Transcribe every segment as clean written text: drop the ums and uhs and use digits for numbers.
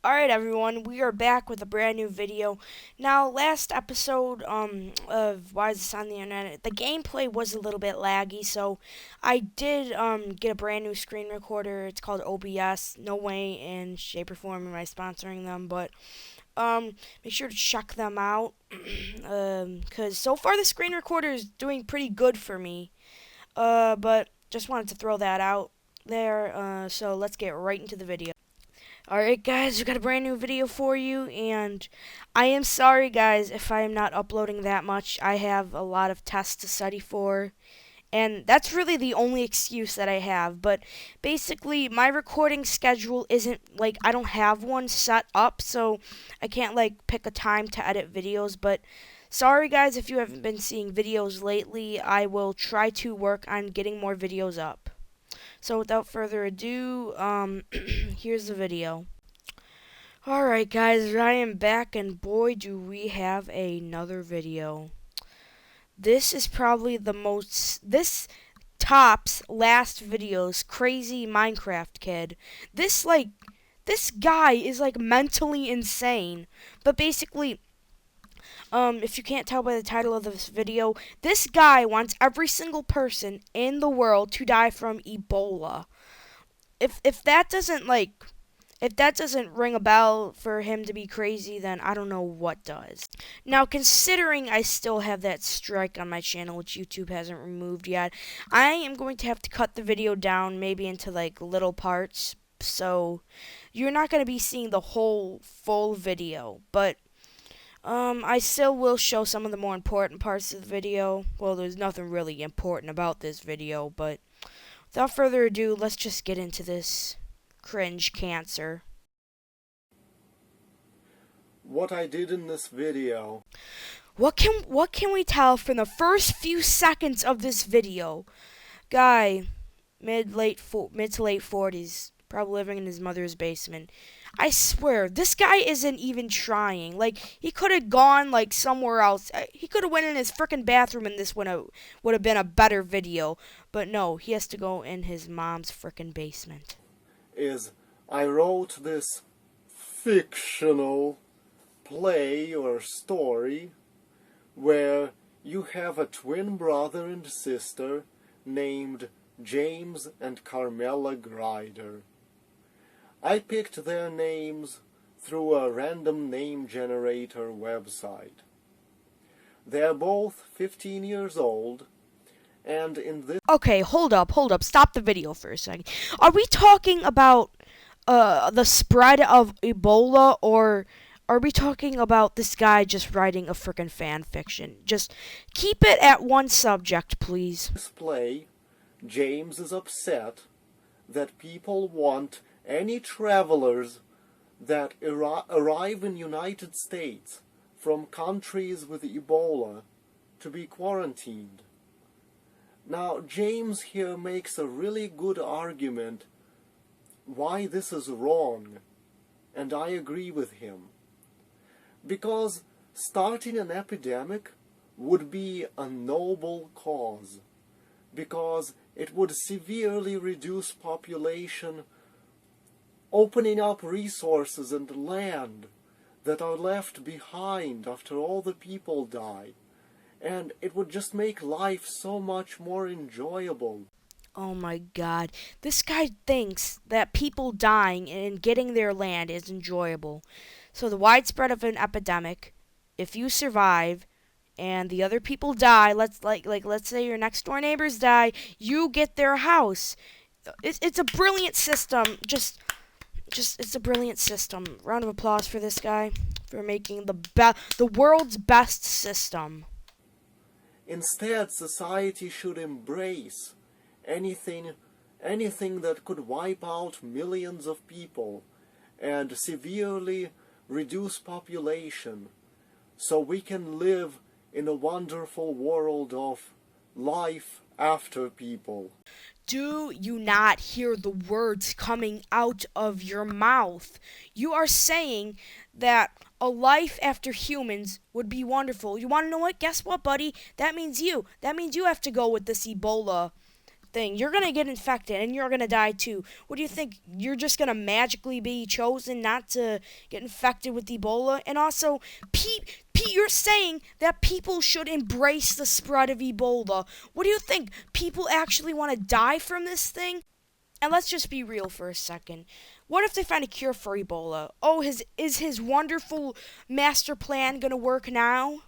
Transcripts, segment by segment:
Alright everyone, we are back with a brand new video. Now, last episode of Why Is This on the Internet, the gameplay was a little bit laggy, so I did get a brand new screen recorder. It's called OBS. No way in shape or form am I sponsoring them, but make sure to check them out. Cause so far the screen recorder is doing pretty good for me. But just wanted to throw that out there. So let's get right into the video. Alright guys, we got a brand new video for you, and I am sorry guys if I am not uploading that much. I have a lot of tests to study for, and that's really the only excuse that I have. But basically, my recording schedule isn't, like, I don't have one set up, so I can't, like, pick a time to edit videos. But sorry guys if you haven't been seeing videos lately. I will try to work on getting more videos up. So without further ado, here's the video. Alright guys, I am back, and boy do we have another video. This is probably this tops last video's crazy Minecraft kid. This guy is like mentally insane. But basically, if you can't tell by the title of this video, this guy wants every single person in the world to die from Ebola. If that doesn't ring a bell for him to be crazy, then I don't know what does. Now, considering I still have that strike on my channel, which YouTube hasn't removed yet, I am going to have to cut the video down maybe into like little parts. So you're not going to be seeing the whole full video, but I still will show some of the more important parts of the video. Well, there's nothing really important about this video, but without further ado, let's just get into this cringe cancer. What I did in this video. What can we tell from the first few seconds of this video? Guy, mid to late 40s, probably living in his mother's basement. I swear, this guy isn't even trying. Like, he could have gone like somewhere else. He could have went in his frickin' bathroom, and this would have been a better video. But no, he has to go in his mom's frickin' basement. I wrote this fictional play or story where you have a twin brother and sister named James and Carmela Grider. I picked their names through a random name generator website. They're both 15 years old, and in this... Okay, hold up. Stop the video for a second. Are we talking about the spread of Ebola, or are we talking about this guy just writing a frickin' fan fiction? Just keep it at one subject, please. This play, James is upset that people want any travelers that arrive in United States from countries with Ebola to be quarantined. Now, James here makes a really good argument why this is wrong, and I agree with him. Because starting an epidemic would be a noble cause, because it would severely reduce population, opening up resources and land that are left behind after all the people die. And it would just make life so much more enjoyable. Oh my god. This guy thinks that people dying and getting their land is enjoyable. So the widespread of an epidemic, if you survive and the other people die, let's say your next door neighbors die, you get their house. It's a brilliant system. Just it's a brilliant system. Round of applause for this guy for making the world's best system. Instead, society should embrace anything that could wipe out millions of people and severely reduce population, so we can live in a wonderful world of life after people. Do you not hear the words coming out of your mouth? You are saying that a life after humans would be wonderful. You want to know what? Guess what, buddy? That means you. That means you have to go with this Ebola thing. You're gonna get infected and you're gonna die too. What do you think? You're just gonna magically be chosen not to get infected with Ebola? And also, Pete, you're saying that people should embrace the spread of Ebola. What do you think? People actually want to die from this thing? And let's just be real for a second. What if they find a cure for Ebola? Oh, is his wonderful master plan gonna work now?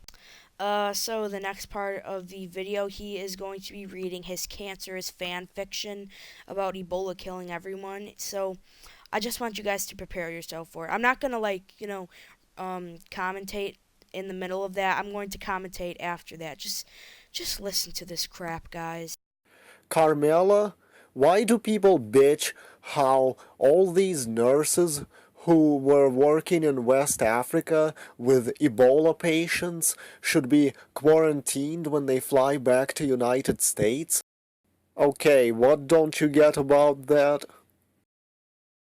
So the next part of the video, he is going to be reading his cancerous fan fiction about Ebola killing everyone. So I just want you guys to prepare yourself for it. I'm not gonna commentate in the middle of that. I'm going to commentate after that. Just listen to this crap, guys. Carmela, why do people bitch how all these nurses who were working in West Africa with Ebola patients should be quarantined when they fly back to United States? Okay, what don't you get about that?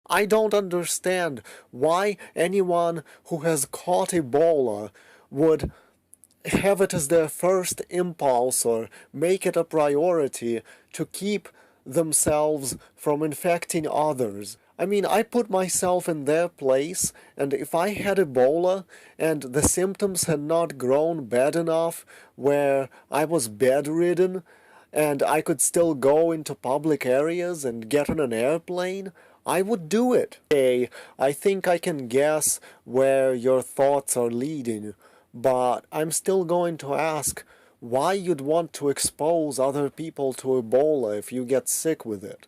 I don't understand why anyone who has caught Ebola would have it as their first impulse or make it a priority to keep themselves from infecting others. I mean, I put myself in their place, and if I had Ebola and the symptoms had not grown bad enough where I was bedridden and I could still go into public areas and get on an airplane, I would do it. Okay, I think I can guess where your thoughts are leading, but I'm still going to ask why you'd want to expose other people to Ebola if you get sick with it.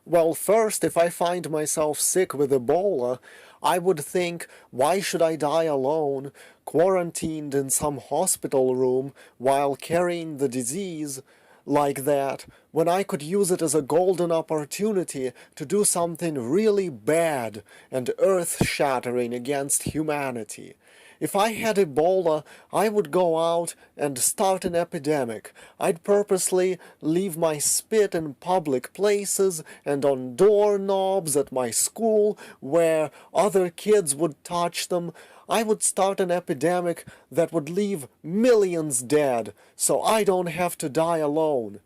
Well, first, if I find myself sick with Ebola, I would think, why should I die alone, quarantined in some hospital room while carrying the disease like that, when I could use it as a golden opportunity to do something really bad and earth-shattering against humanity. If I had Ebola, I would go out and start an epidemic. I'd purposely leave my spit in public places and on doorknobs at my school where other kids would touch them. I would start an epidemic that would leave millions dead, so I don't have to die alone.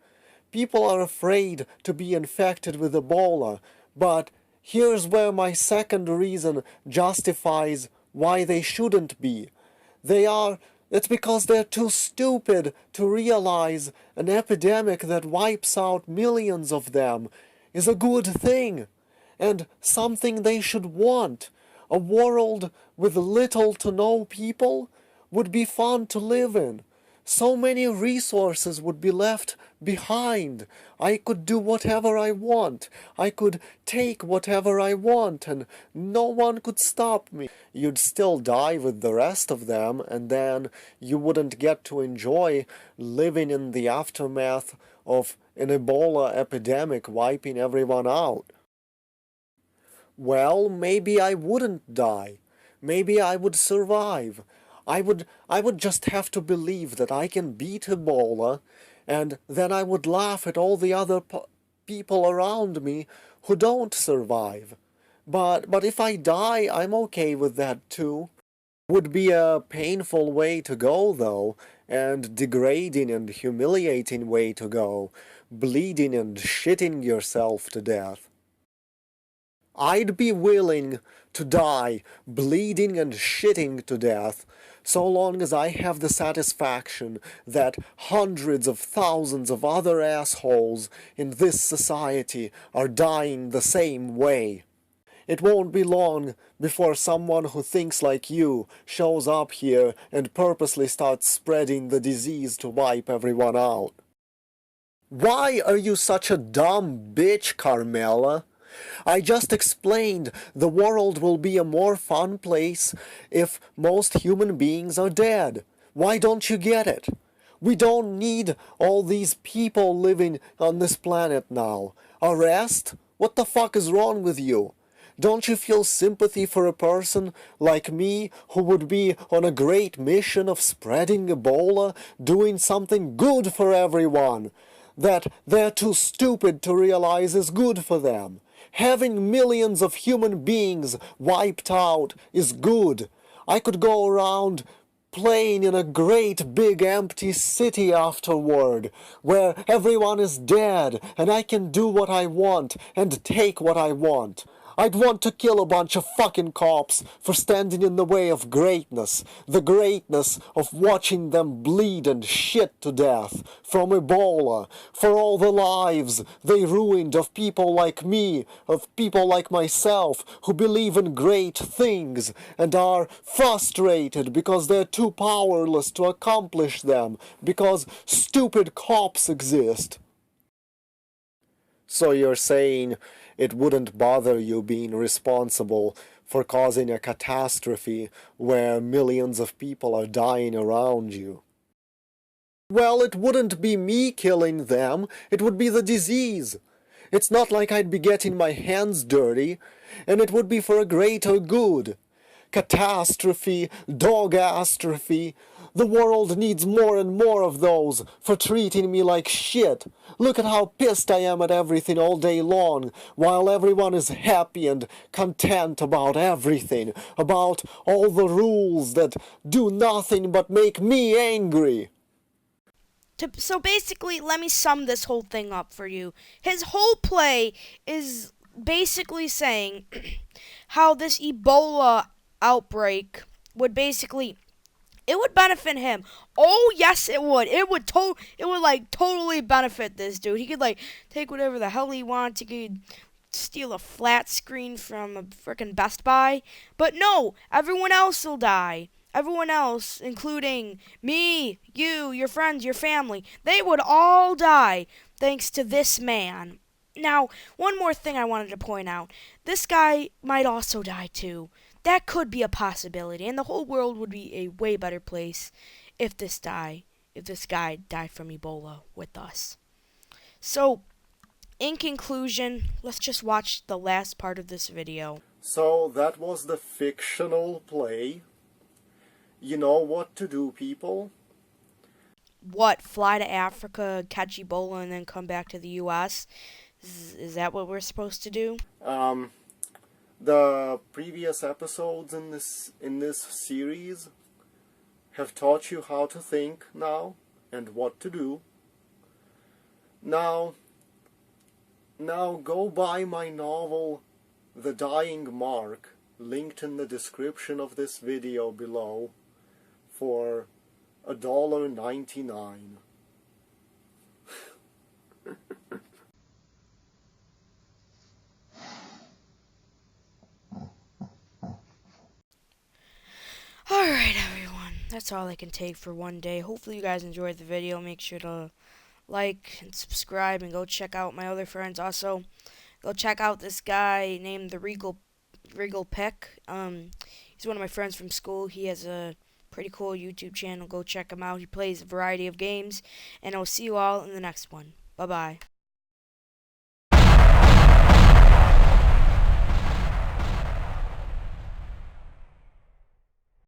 People are afraid to be infected with Ebola, but here's where my second reason justifies why they shouldn't be. It's because they're too stupid to realize an epidemic that wipes out millions of them is a good thing, and something they should want. A world with little to no people would be fun to live in. So many resources would be left behind. I could do whatever I want. I could take whatever I want, and no one could stop me. You'd still die with the rest of them, and then you wouldn't get to enjoy living in the aftermath of an Ebola epidemic wiping everyone out. Well, maybe I wouldn't die. Maybe I would survive. I would just have to believe that I can beat Ebola, and then I would laugh at all the other people around me who don't survive. But if I die, I'm okay with that too. Would be a painful way to go, though, and degrading and humiliating way to go, bleeding and shitting yourself to death. I'd be willing to die bleeding and shitting to death so long as I have the satisfaction that hundreds of thousands of other assholes in this society are dying the same way. It won't be long before someone who thinks like you shows up here and purposely starts spreading the disease to wipe everyone out. Why are you such a dumb bitch, Carmela? I just explained the world will be a more fun place if most human beings are dead. Why don't you get it? We don't need all these people living on this planet now. Arrest? What the fuck is wrong with you? Don't you feel sympathy for a person like me who would be on a great mission of spreading Ebola, doing something good for everyone, that they're too stupid to realize is good for them? Having millions of human beings wiped out is good. I could go around playing in a great big empty city afterward, where everyone is dead and I can do what I want and take what I want. I'd want to kill a bunch of fucking cops for standing in the way of greatness, the greatness of watching them bleed and shit to death from Ebola, for all the lives they ruined of people like me, of people like myself who believe in great things and are frustrated because they're too powerless to accomplish them, because stupid cops exist. So you're saying it wouldn't bother you being responsible for causing a catastrophe where millions of people are dying around you? Well, it wouldn't be me killing them, it would be the disease. It's not like I'd be getting my hands dirty, and it would be for a greater good. Catastrophe, dogastrophe. The world needs more and more of those for treating me like shit. Look at how pissed I am at everything all day long, while everyone is happy and content about everything, about all the rules that do nothing but make me angry. So basically, let me sum this whole thing up for you. His whole play is basically saying how this Ebola outbreak would basically it would benefit him. Oh yes, it would. It would like totally benefit this dude. He could like take whatever the hell he wants. He could steal a flat screen from a freaking Best Buy. But no, everyone else will die. Everyone else, including me, you, your friends, your family, they would all die thanks to this man. Now, one more thing I wanted to point out. This guy might also die too. That could be a possibility, and the whole world would be a way better place if this guy died from Ebola with us. So, in conclusion, let's just watch the last part of this video. So that was the fictional play. You know what to do, people. What, fly to Africa, catch Ebola, and then come back to the US? Is that what we're supposed to do? The previous episodes in this series have taught you how to think now and what to do. Now go buy my novel The Dying Mark, linked in the description of this video below, for $1.99. Alright, everyone. That's all I can take for one day. Hopefully you guys enjoyed the video. Make sure to like and subscribe and go check out my other friends. Also, go check out this guy named the Regal Peck. He's one of my friends from school. He has a pretty cool YouTube channel. Go check him out. He plays a variety of games. And I'll see you all in the next one. Bye-bye.